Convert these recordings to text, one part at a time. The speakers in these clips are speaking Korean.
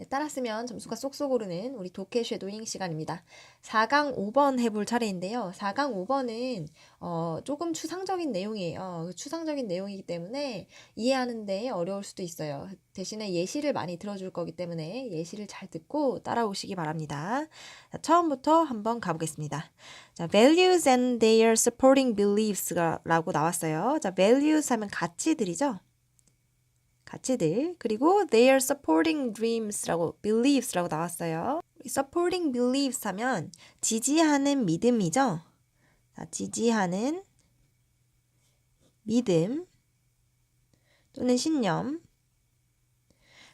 따라 쓰면 점수가 쏙쏙 오르는 우리 독해 쉐도잉 시간입니다. 4강 5번 해볼 차례인데요. 4강 5번은 조금 추상적인 내용이에요. 추상적인 내용이기 때문에 이해하는데 어려울 수도 있어요. 대신에 예시를 많이 들어줄 거기 때문에 예시를 잘 듣고 따라오시기 바랍니다. 자, 처음부터 한번 가보겠습니다. 자, values and their supporting beliefs라고 나왔어요. 자, values 하면 가치들이죠. 가치들. 그리고 their supporting dreams라고 beliefs라고 나왔어요. supporting beliefs 하면 지지하는 믿음이죠. 자, 지지하는 믿음 또는 신념.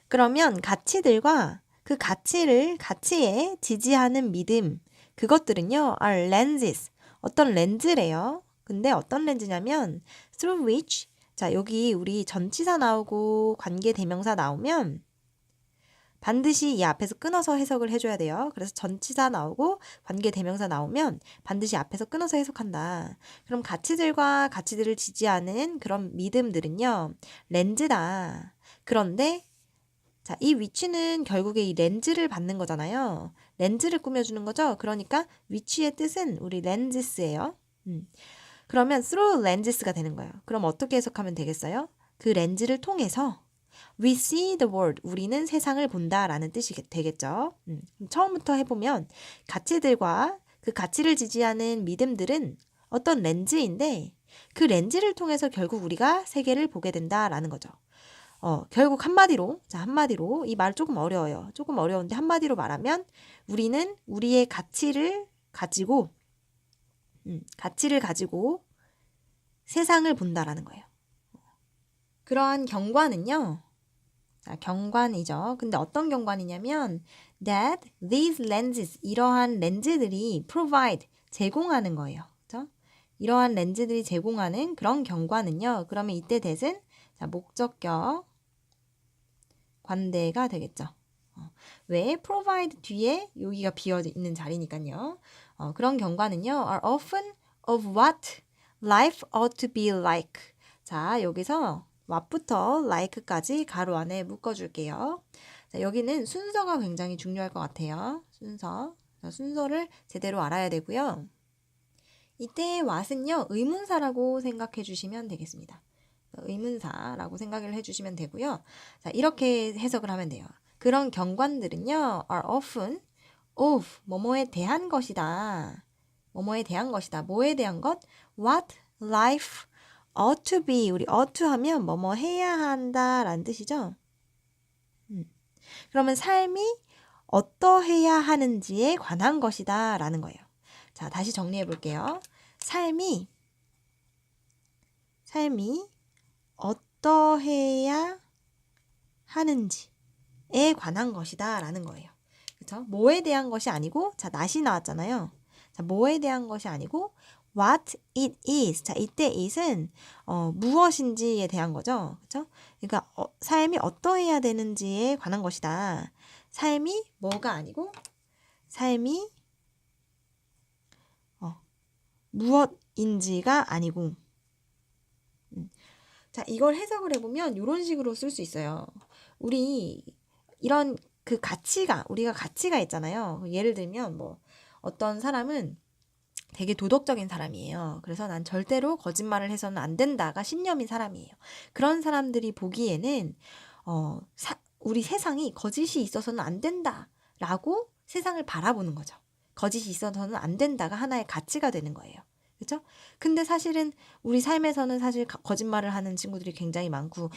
그러면 가치들과 그 가치에 지지하는 믿음, 그것들은요, are lenses. 어떤 렌즈래요. 근데 어떤 렌즈냐면 through which, 자, 여기 우리 전치사 나오고 관계대명사 나오면 반드시 이 앞에서 끊어서 해석을 해줘야 돼요. 그래서 전치사 나오고 관계대명사 나오면 반드시 앞에서 끊어서 해석한다. 그럼 가치들과 가치들을 지지하는 그런 믿음들은요, 렌즈다. 그런데 자, 이 위치는 결국에 이 렌즈를 받는 거잖아요. 렌즈를 꾸며주는 거죠. 그러니까 위치의 뜻은 우리 렌즈스예요. 그러면 through lenses가 되는 거예요. 그럼 어떻게 해석하면 되겠어요? 그 렌즈를 통해서 we see the world, 우리는 세상을 본다라는 뜻이 되겠죠. 처음부터 해보면 가치들과 그 가치를 지지하는 믿음들은 어떤 렌즈인데 그 렌즈를 통해서 결국 우리가 세계를 보게 된다라는 거죠. 결국 한마디로 이 말 조금 어려워요. 조금 어려운데 한마디로 말하면 우리는 우리의 가치를 가지고 세상을 본다라는 거예요. 그러한 경관은요. 자, 경관이죠. 근데 어떤 경관이냐면 that these lenses, 이러한 렌즈들이 provide, 제공하는 거예요. 그렇죠? 이러한 렌즈들이 제공하는 그런 경관은요. 그러면 이때 that은 자, 목적격 관대가 되겠죠. 왜? provide 뒤에 여기가 비어 있는 자리니까요. 그런 경관은요. are often of what life ought to be like. 자, 여기서 what부터 like까지 가로 안에 묶어줄게요. 자, 여기는 순서가 굉장히 중요할 것 같아요. 순서. 자, 순서를 제대로 알아야 되고요. 이때 what은요. 의문사라고 생각해 주시면 되겠습니다. 의문사라고 생각을 해주시면 되고요. 자, 이렇게 해석을 하면 돼요. 그런 경관들은요, are often of 뭐뭐에 대한 것이다. 뭐뭐에 대한 것이다. 뭐에 대한 것? What life ought to be. 우리 ought to 하면 뭐뭐 해야 한다 라는 뜻이죠. 그러면 삶이 어떠해야 하는지에 관한 것이다 라는 거예요. 자, 다시 정리해 볼게요. 삶이 어떠해야 하는지에 관한 것이다 라는 거예요. 그렇죠? 뭐에 대한 것이 아니고, 자, not이 나왔잖아요. 자, 뭐에 대한 것이 아니고 what it is. 자, 이때 it은 무엇인지에 대한 거죠. 그렇죠? 그러니까 삶이 어떠해야 되는지에 관한 것이다. 삶이 뭐가 아니고 삶이 무엇인지가 아니고. 자, 이걸 해석을 해보면 이런 식으로 쓸 수 있어요. 우리 이런 그 우리가 가치가 있잖아요. 예를 들면 뭐 어떤 사람은 되게 도덕적인 사람이에요. 그래서 난 절대로 거짓말을 해서는 안 된다가 신념인 사람이에요. 그런 사람들이 보기에는 우리 세상이 거짓이 있어서는 안 된다라고 세상을 바라보는 거죠. 거짓이 있어서는 안 된다가 하나의 가치가 되는 거예요. 그렇죠? 근데 사실은 우리 삶에서는 사실 거짓말을 하는 친구들이 굉장히 많고,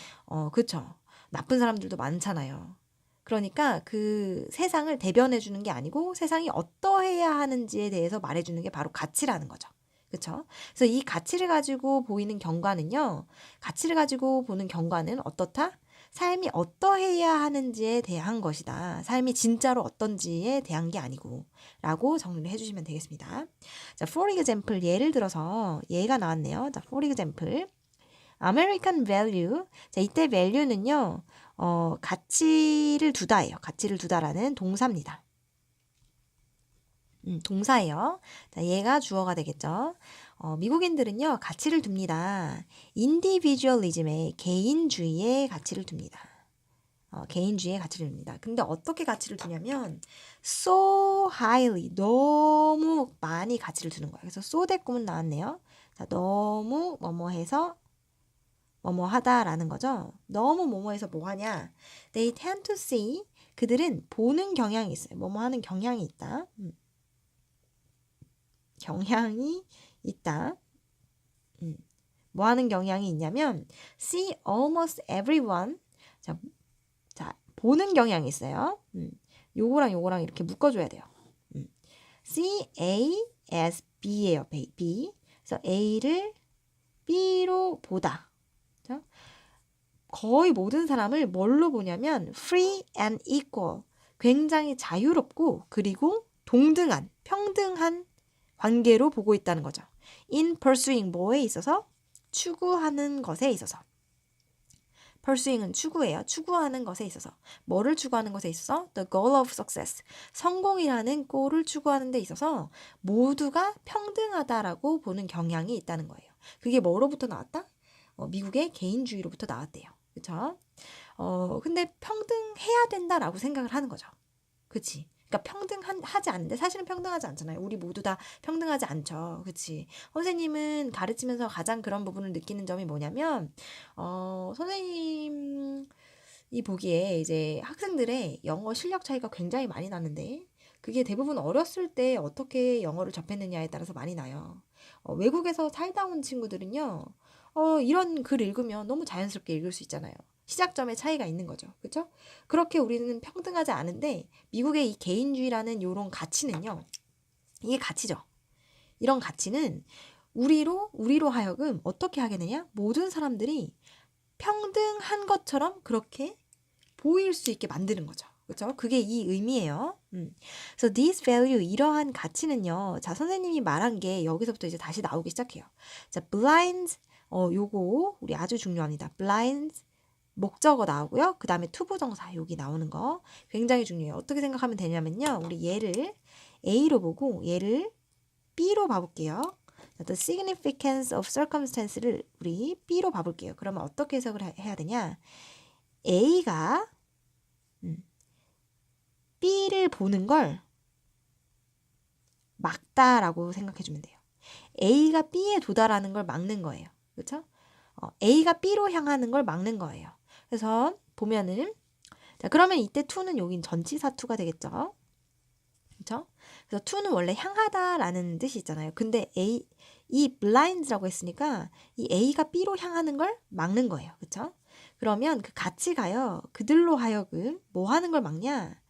그렇죠? 나쁜 사람들도 많잖아요. 그러니까 그 세상을 대변해 주는 게 아니고 세상이 어떠해야 하는지에 대해서 말해 주는 게 바로 가치라는 거죠. 그렇죠? 그래서 이 가치를 가지고 보이는 경관은요. 가치를 가지고 보는 경관은 어떻다? 삶이 어떠해야 하는지에 대한 것이다. 삶이 진짜로 어떤지에 대한 게 아니고 라고 정리를 해주시면 되겠습니다. 자, for example, 예를 들어서 예가 나왔네요. 자, for example, American value. 자, 이때 value는요. 가치를 두다예요. 가치를 두다라는 동사입니다. 동사예요. 자, 얘가 주어가 되겠죠. 미국인들은요, 가치를 둡니다. 인디비주얼리즘에 개인주의에 가치를 둡니다. 개인주의의 가치를 둡니다. 근데 어떻게 가치를 두냐면 so highly 너무 많이 가치를 두는 거예요. 그래서 so 대꾸문 나왔네요. 자, 너무 뭐뭐해서 뭐뭐하다라는 거죠. 너무 뭐뭐해서 뭐하냐. They tend to see 그들은 보는 경향이 있어요. 뭐뭐하는 경향이 있다. 경향이 있다. 뭐 하는 경향이 있냐면 see almost everyone 자 보는 경향이 있어요. 요거랑 요거랑 이렇게 묶어줘야 돼요. see A as B예요. B. 그래서 A를 B로 보다. 자, 거의 모든 사람을 뭘로 보냐면 free and equal 굉장히 자유롭고 그리고 동등한 평등한 관계로 보고 있다는 거죠. in pursuing 뭐에 있어서 추구하는 것에 있어서 pursuing은 추구예요. 추구하는 것에 있어서 뭐를 추구하는 것에 있어서 the goal of success 성공이라는 골을 추구하는 데 있어서 모두가 평등하다라고 보는 경향이 있다는 거예요. 그게 뭐로부터 나왔다? 미국의 개인주의로부터 나왔대요. 그쵸? 근데 평등해야 된다라고 생각을 하는 거죠. 그치? 그러니까 평등하지 않는데 사실은 평등하지 않잖아요. 우리 모두 다 평등하지 않죠. 그치? 선생님은 가르치면서 가장 그런 부분을 느끼는 점이 뭐냐면 선생님이 보기에 이제 학생들의 영어 실력 차이가 굉장히 많이 나는데 그게 대부분 어렸을 때 어떻게 영어를 접했느냐에 따라서 많이 나요. 외국에서 살다 온 친구들은요. 이런 글 읽으면 너무 자연스럽게 읽을 수 있잖아요. 시작점에 차이가 있는 거죠. 그렇죠? 그렇게 우리는 평등하지 않은데 미국의 이 개인주의라는 이런 가치는요. 이게 가치죠. 이런 가치는 우리로 하여금 어떻게 하게 되냐? 모든 사람들이 평등한 것처럼 그렇게 보일 수 있게 만드는 거죠. 그렇죠? 그게 이 의미예요. 그래서 this value 이러한 가치는요. 자, 선생님이 말한 게 여기서부터 이제 다시 나오기 시작해요. 자, blind 요거 우리 아주 중요합니다. blind 목적어 나오고요. 그 다음에 투부정사 여기 나오는 거 굉장히 중요해요. 어떻게 생각하면 되냐면요. 우리 얘를 A로 보고 얘를 B로 봐볼게요. The significance of circumstance를 우리 B로 봐볼게요. 그러면 어떻게 해석을 해야 되냐? A가 B를 보는 걸 막다라고 생각해주면 돼요. A가 B에 도달하는 걸 막는 거예요. 그렇죠? A가 B로 향하는 걸 막는 거예요. 그래서 보면은 자 그러면 이때 to는 여긴 전치사 to가 되겠죠. 그렇죠? 그래서 to는 원래 향하다라는 뜻이 있잖아요. 근데 이 blind라고 했으니까 이 A가 B로 향하는 걸 막는 거예요. 그렇죠? 그러면 그 가치가요. 그들로 하여금 뭐 하는 걸 막냐?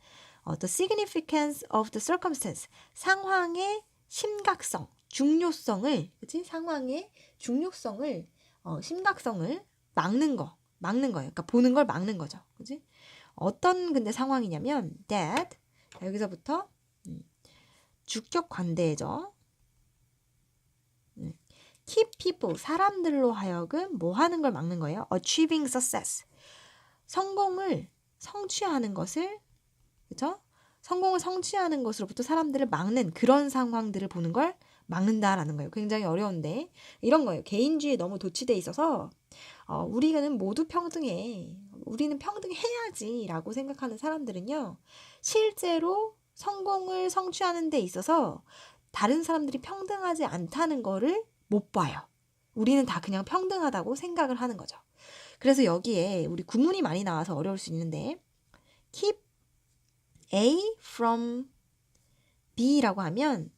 The significance of the circumstance 상황의 심각성, 중요성을 그치? 상황의 중요성을 심각성을 막는 거예요. 그러니까 보는 걸 막는 거죠. 그치? 어떤 근데 상황이냐면 that 자, 여기서부터 주격 관대죠. keep people 사람들로 하여금 뭐 하는 걸 막는 거예요? achieving success 성공을 성취하는 것을 그렇죠? 성공을 성취하는 것으로부터 사람들을 막는 그런 상황들을 보는 걸 막는다라는 거예요. 굉장히 어려운데 이런 거예요. 개인주의에 너무 도취돼 있어서 우리는 모두 평등해. 우리는 평등해야지 라고 생각하는 사람들은요. 실제로 성공을 성취하는 데 있어서 다른 사람들이 평등하지 않다는 거를 못 봐요. 우리는 다 그냥 평등하다고 생각을 하는 거죠. 그래서 여기에 우리 구문이 많이 나와서 어려울 수 있는데 keep A from B라고 하면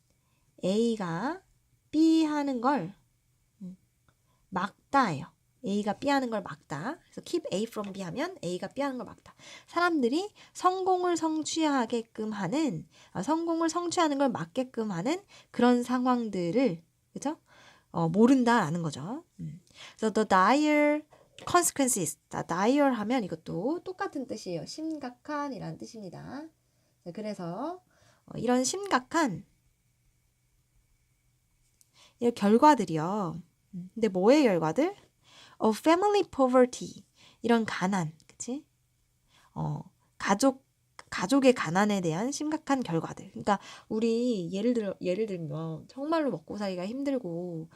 A가 B 하는 걸 막다예요. A가 B 하는 걸 막다. 그래서 keep A from B 하면 A가 B 하는 걸 막다. 사람들이 성공을 성취하게끔 하는 성공을 성취하는 걸 막게끔 하는 그런 상황들을 그죠? 모른다라는 거죠. 그래서 the dire consequences. dire 하면 이것도 똑같은 뜻이에요. 심각한이라는 뜻입니다. 자, 그래서 이런 심각한 이 결과들이요. 근데 뭐의 결과들? family poverty 이런 가난, 그치? 가족의 가난에 대한 심각한 결과들. 그러니까 우리 예를 들면 정말로 먹고 살기가 힘들고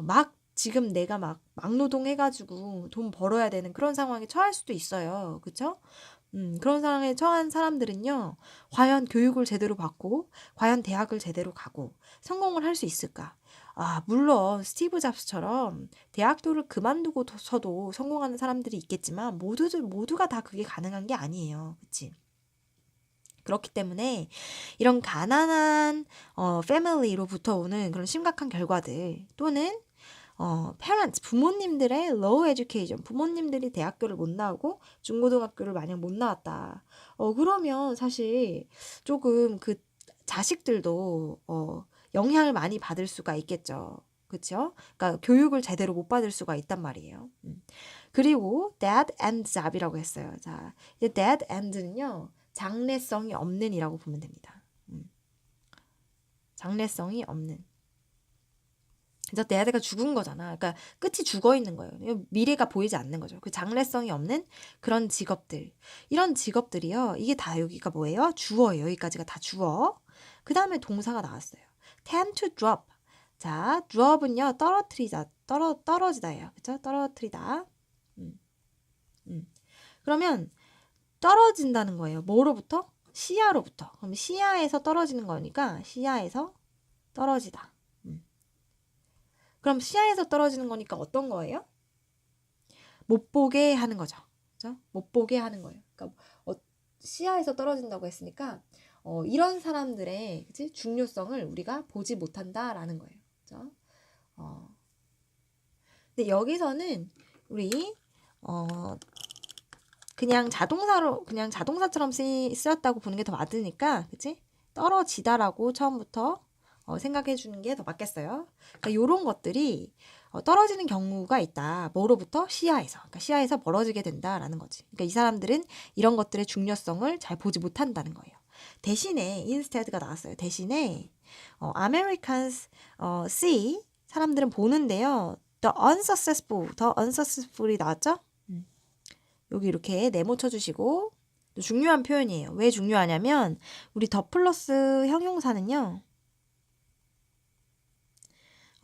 막 지금 내가 막 막노동해가지고 돈 벌어야 되는 그런 상황에 처할 수도 있어요. 그쵸? 그런 상황에 처한 사람들은요, 과연 교육을 제대로 받고, 과연 대학을 제대로 가고, 성공을 할 수 있을까? 물론, 스티브 잡스처럼 대학교를 그만두고서도 성공하는 사람들이 있겠지만, 모두가 다 그게 가능한 게 아니에요. 그치? 그렇기 때문에, 이런 가난한, 패밀리로부터 오는 그런 심각한 결과들, 또는 parents, 부모님들의 low education, 부모님들이 대학교를 못 나오고 중고등학교를 만약 못 나왔다. 그러면 사실 조금 그 자식들도 영향을 많이 받을 수가 있겠죠. 그쵸? 그러니까 교육을 제대로 못 받을 수가 있단 말이에요. 그리고 dead end job이라고 했어요. 자, 이제 dead end는요, 장래성이 없는 이라고 보면 됩니다. 장래성이 없는. 그래서 내 아들가 죽은 거잖아. 그러니까 끝이 죽어 있는 거예요. 미래가 보이지 않는 거죠. 그 장래성이 없는 그런 직업들. 이런 직업들이요. 이게 다 여기가 뭐예요? 주어예요. 여기까지가 다 주어. 그 다음에 동사가 나왔어요. tend to drop. 자, drop은요. 떨어뜨리다. 떨어지다예요. 그쵸? 떨어뜨리다. 그러면 떨어진다는 거예요. 뭐로부터? 시야로부터. 그럼 시야에서 떨어지는 거니까 시야에서 떨어지다. 그럼 시야에서 떨어지는 거니까 어떤 거예요? 못 보게 하는 거죠. 그죠? 못 보게 하는 거예요. 그러니까 시야에서 떨어진다고 했으니까 이런 사람들의 그치? 중요성을 우리가 보지 못한다라는 거예요. 그죠? 근데 여기서는 우리 그냥 자동사처럼 쓰였다고 보는 게 더 맞으니까, 그치? 떨어지다라고 처음부터 생각해 주는 게 더 맞겠어요. 그러니까 요런 것들이 떨어지는 경우가 있다. 뭐로부터? 시야에서. 그러니까 시야에서 멀어지게 된다라는 거지. 그러니까 이 사람들은 이런 것들의 중요성을 잘 보지 못한다는 거예요. 대신에 instead가 나왔어요. 대신에 Americans see 사람들은 보는데요. the unsuccessful이 나왔죠? 여기 이렇게 네모 쳐주시고 중요한 표현이에요. 왜 중요하냐면 우리 더 플러스 형용사는요.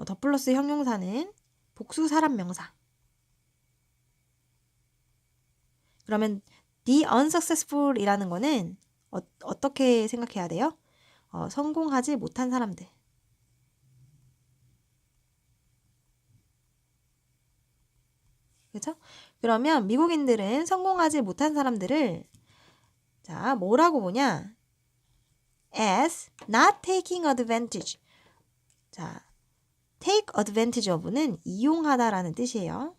더 플러스 형용사는 복수 사람 명사. 그러면 the unsuccessful이라는 거는 어떻게 생각해야 돼요? 성공하지 못한 사람들. 그렇죠? 그러면 미국인들은 성공하지 못한 사람들을 자, 뭐라고 보냐? as not taking advantage. 자, take advantage of는 이용하다라는 뜻이에요.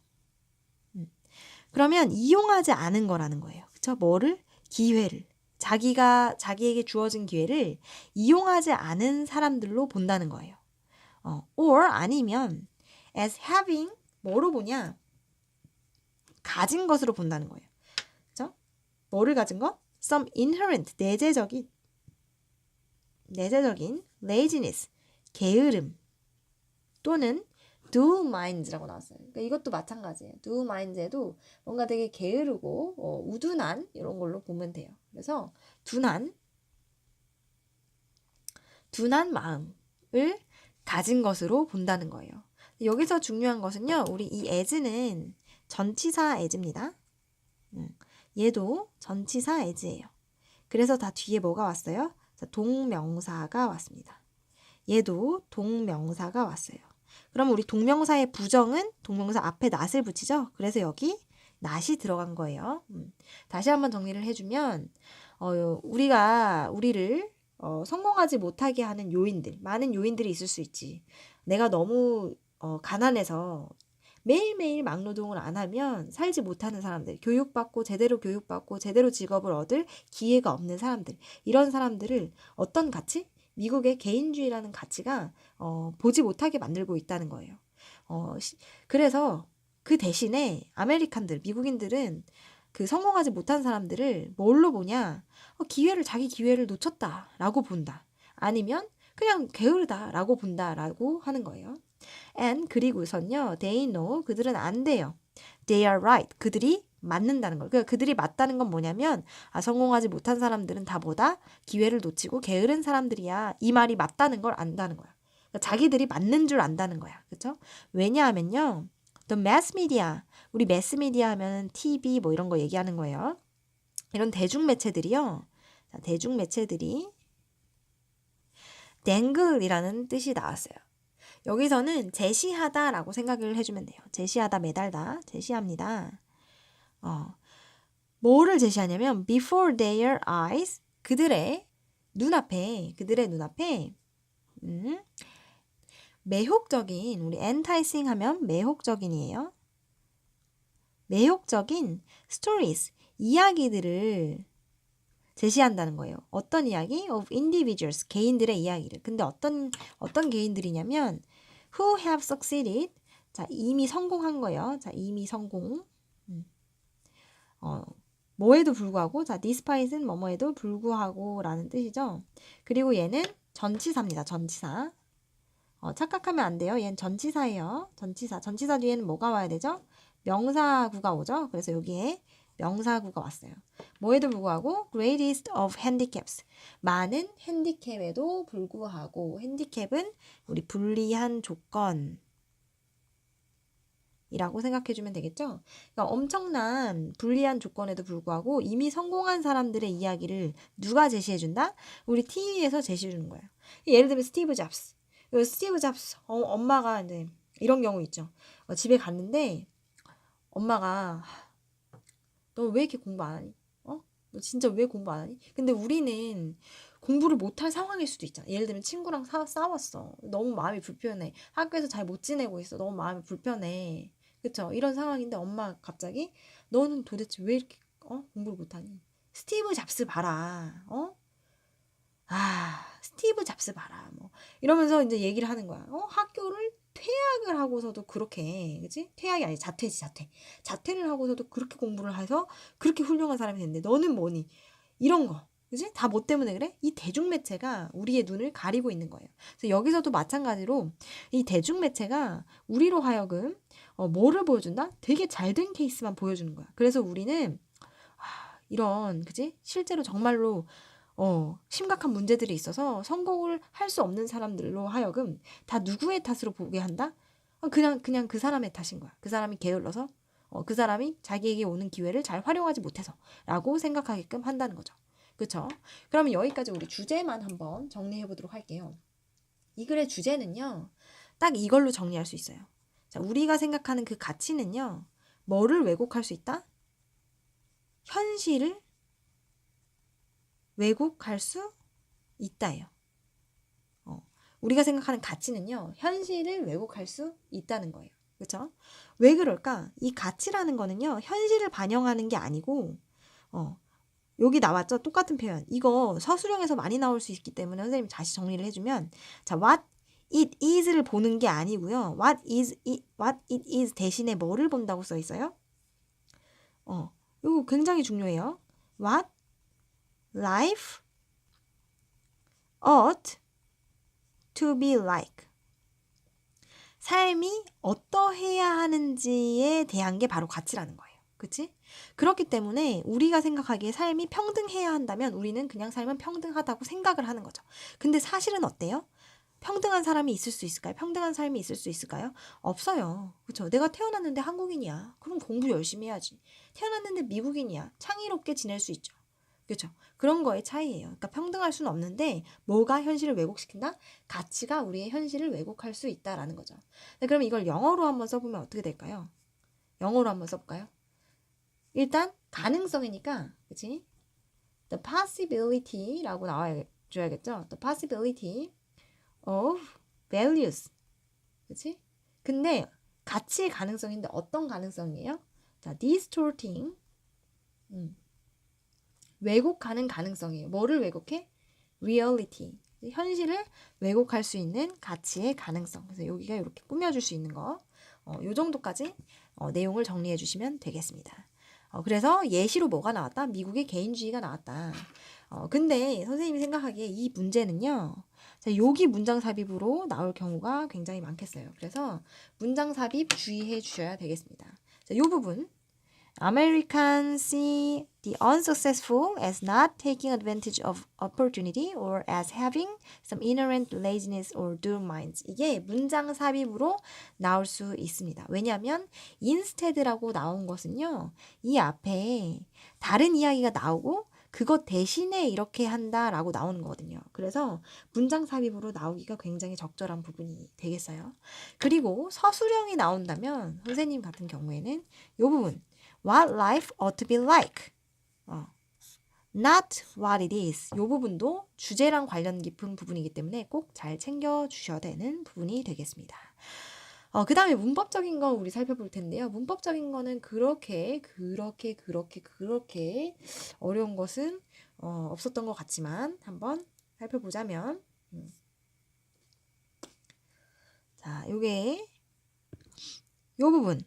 그러면 이용하지 않은 거라는 거예요. 그쵸? 뭐를? 기회를. 자기에게 주어진 기회를 이용하지 않은 사람들로 본다는 거예요. or 아니면 as having 뭐로 보냐? 가진 것으로 본다는 거예요. 그쵸? 뭐를 가진 것? some inherent, 내재적인 laziness, 게으름 또는 do minds라고 나왔어요. 그러니까 이것도 마찬가지예요. do minds에도 뭔가 되게 게으르고 우둔한 이런 걸로 보면 돼요. 그래서 둔한 마음을 가진 것으로 본다는 거예요. 여기서 중요한 것은요. 우리 이 as는 전치사 as입니다. 얘도 전치사 as예요. 그래서 다 뒤에 뭐가 왔어요? 동명사가 왔습니다. 얘도 동명사가 왔어요. 그럼 우리 동명사의 부정은 동명사 앞에 not을 붙이죠? 그래서 여기 not이 들어간 거예요. 다시 한번 정리를 해주면 우리를 성공하지 못하게 하는 요인들, 많은 요인들이 있을 수 있지. 내가 너무 가난해서 매일매일 막노동을 안 하면 살지 못하는 사람들, 제대로 교육받고 제대로 직업을 얻을 기회가 없는 사람들, 이런 사람들을 어떤 가치? 미국의 개인주의라는 가치가 보지 못하게 만들고 있다는 거예요. 그래서 그 대신에 미국인들은 그 성공하지 못한 사람들을 뭘로 보냐? 자기 기회를 놓쳤다라고 본다. 아니면 그냥 게으르다라고 본다라고 하는 거예요. and 그리고선요, they know 그들은 안 돼요. they are right 그들이 맞는다는 거. 그러니까 그들이 맞다는 건 뭐냐면 성공하지 못한 사람들은 다 뭐다? 기회를 놓치고 게으른 사람들이야. 이 말이 맞다는 걸 안다는 거야. 그러니까 자기들이 맞는 줄 안다는 거야. 그렇죠? 왜냐하면요. the mass media 우리 매스 미디어 하면 TV 뭐 이런 거 얘기하는 거예요. 이런 대중매체들이요. 자, 대중매체들이 dangle이라는 뜻이 나왔어요. 여기서는 제시하다라고 생각을 해주면 돼요. 제시하다, 매달다, 제시합니다. 뭐를 제시하냐면 before their eyes, 그들의 눈앞에 매혹적인, 우리 enticing 하면 매혹적인이에요. 매혹적인 stories, 이야기들을 제시한다는 거예요. 어떤 이야기? of individuals, 개인들의 이야기를. 근데 어떤 개인들이냐면 who have succeeded, 자, 이미 성공한 거예요. 자, 이미 성공. 뭐에도 불구하고, 자, despite은 뭐뭐에도 불구하고 라는 뜻이죠. 그리고 얘는 전치사입니다. 전치사. 착각하면 안 돼요. 얘는 전치사예요. 전치사. 전치사 뒤에는 뭐가 와야 되죠? 명사구가 오죠. 그래서 여기에 명사구가 왔어요. 뭐에도 불구하고 greatest of handicaps. 많은 핸디캡에도 불구하고, 핸디캡은 우리 불리한 조건 이라고 생각해주면 되겠죠? 그러니까 엄청난 불리한 조건에도 불구하고 이미 성공한 사람들의 이야기를 누가 제시해준다? 우리 TV에서 제시해주는 거예요. 예를 들면 스티브 잡스. 스티브 잡스 엄마가 이제 이런 경우 있죠. 집에 갔는데 엄마가 너 왜 이렇게 공부 안 하니? 너 진짜 왜 공부 안 하니? 근데 우리는 공부를 못할 상황일 수도 있잖아. 예를 들면 친구랑 싸웠어. 너무 마음이 불편해. 학교에서 잘 못 지내고 있어. 너무 마음이 불편해. 그쵸? 이런 상황인데 엄마가 갑자기 너는 도대체 왜 이렇게 공부를 못하니? 스티브 잡스 봐라. 스티브 잡스 봐라. 뭐 이러면서 이제 얘기를 하는 거야. 학교를 퇴학을 하고서도 그렇게, 그치? 퇴학이 아니 자퇴지, 자퇴. 자퇴를 하고서도 그렇게 공부를 해서 그렇게 훌륭한 사람이 됐는데 너는 뭐니? 이런 거. 그치? 다 뭐 때문에 그래? 이 대중매체가 우리의 눈을 가리고 있는 거예요. 그래서 여기서도 마찬가지로 이 대중매체가 우리로 하여금 뭐를 보여준다? 되게 잘된 케이스만 보여주는 거야. 그래서 우리는 이런, 그치? 실제로 정말로 심각한 문제들이 있어서 성공을 할 수 없는 사람들로 하여금 다 누구의 탓으로 보게 한다? 그냥 그 사람의 탓인 거야. 그 사람이 게을러서, 그 사람이 자기에게 오는 기회를 잘 활용하지 못해서 라고 생각하게끔 한다는 거죠. 그쵸? 그러면 여기까지 우리 주제만 한번 정리해 보도록 할게요. 이 글의 주제는요, 딱 이걸로 정리할 수 있어요. 자, 우리가 생각하는 그 가치는요, 뭐를 왜곡할 수 있다? 현실을 왜곡할 수 있다예요. 우리가 생각하는 가치는요, 현실을 왜곡할 수 있다는 거예요. 그렇죠? 왜 그럴까? 이 가치라는 거는요, 현실을 반영하는 게 아니고, 여기 나왔죠? 똑같은 표현. 이거 서술형에서 많이 나올 수 있기 때문에 선생님이 다시 정리를 해주면, 자, what it is를 보는 게 아니고요. what it is 대신에 뭐를 본다고 써 있어요? 이거 굉장히 중요해요. what life ought to be like. 삶이 어떠해야 하는지에 대한 게 바로 가치라는 거예요. 그치? 그렇기 때문에 우리가 생각하기에 삶이 평등해야 한다면 우리는 그냥 삶은 평등하다고 생각을 하는 거죠. 근데 사실은 어때요? 평등한 사람이 있을 수 있을까요? 평등한 삶이 있을 수 있을까요? 없어요. 그렇죠? 내가 태어났는데 한국인이야. 그럼 공부 열심히 해야지. 태어났는데 미국인이야. 창의롭게 지낼 수 있죠. 그렇죠? 그런 거의 차이예요. 그러니까 평등할 수는 없는데 뭐가 현실을 왜곡시킨다? 가치가 우리의 현실을 왜곡할 수 있다라는 거죠. 네, 그럼 이걸 영어로 한번 써보면 어떻게 될까요? 영어로 한번 써볼까요? 일단 가능성이니까, 그치? The possibility라고 나와줘야겠죠? The possibility of values, 그치? 근데 가치의 가능성인데 어떤 가능성이에요? 자, distorting, 왜곡하는 가능성이에요. 뭐를 왜곡해? reality, 현실을 왜곡할 수 있는 가치의 가능성. 그래서 여기가 이렇게 꾸며줄 수 있는 거, 요 정도까지 내용을 정리해 주시면 되겠습니다. 그래서 예시로 뭐가 나왔다? 미국의 개인주의가 나왔다. 근데 선생님이 생각하기에 이 문제는요, 자, 여기 문장 삽입으로 나올 경우가 굉장히 많겠어요. 그래서 문장 삽입 주의해 주셔야 되겠습니다. 자, 이 부분 Americans see the unsuccessful as not taking advantage of opportunity or as having some inherent laziness or dull minds. 이게 문장 삽입으로 나올 수 있습니다. 왜냐하면 instead라고 나온 것은요. 이 앞에 다른 이야기가 나오고 그것 대신에 이렇게 한다라고 나오는 거거든요. 그래서 문장 삽입으로 나오기가 굉장히 적절한 부분이 되겠어요. 그리고 서술형이 나온다면 선생님 같은 경우에는 이 부분 What life ought to be like. Not what it is. 이 부분도 주제랑 관련 깊은 부분이기 때문에 꼭 잘 챙겨주셔야 되는 부분이 되겠습니다. 그 다음에 문법적인 거 우리 살펴볼 텐데요. 문법적인 거는 그렇게 어려운 것은 없었던 것 같지만 한번 살펴보자면 자, 요게 요 부분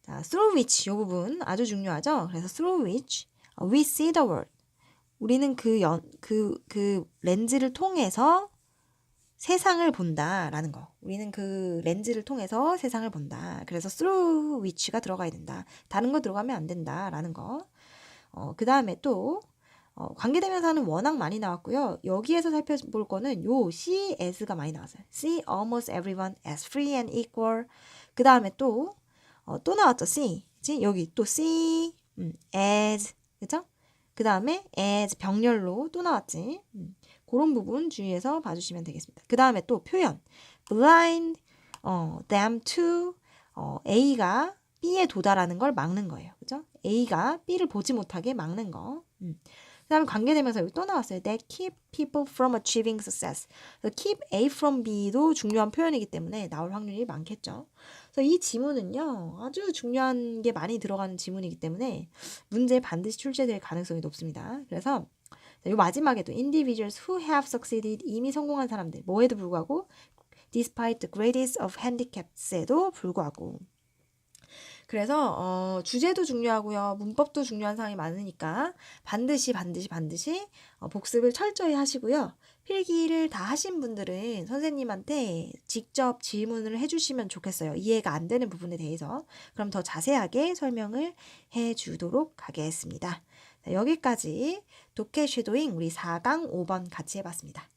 자, through which 이 부분 아주 중요하죠. 그래서 through which we see the world. 우리는 그 렌즈를 통해서 세상을 본다라는 거. 우리는 그 렌즈를 통해서 세상을 본다. 그래서 through which가 들어가야 된다. 다른 거 들어가면 안 된다라는 거. 그 다음에 또 관계대명사는 워낙 많이 나왔고요. 여기에서 살펴볼 거는 요 see as가 많이 나왔어요. See almost everyone as free and equal. 그 다음에 또 나왔죠. see. 그치? 여기 또 see, as. 그쵸? 그 다음에 as 병렬로 또 나왔지. 그런 부분 주의해서 봐주시면 되겠습니다. 그 다음에 또 표현. blind them to A가 B에 도달하는 걸 막는 거예요. 그죠? A가 B를 보지 못하게 막는 거. 그 다음에 관계되면서 여기 또 나왔어요. That keep people from achieving success. 그래서 keep A from B도 중요한 표현이기 때문에 나올 확률이 많겠죠. 그래서 이 지문은요. 아주 중요한 게 많이 들어가는 지문이기 때문에 문제에 반드시 출제될 가능성이 높습니다. 그래서 이 마지막에도 individuals who have succeeded 이미 성공한 사람들 뭐에도 불구하고 despite the greatest of handicaps에도 불구하고 그래서 주제도 중요하고요. 문법도 중요한 사항이 많으니까 반드시 복습을 철저히 하시고요. 필기를 다 하신 분들은 선생님한테 직접 질문을 해주시면 좋겠어요. 이해가 안 되는 부분에 대해서. 그럼 더 자세하게 설명을 해주도록 하겠습니다. 자, 여기까지 독해 쉐도잉 우리 4강 5번 같이 해봤습니다.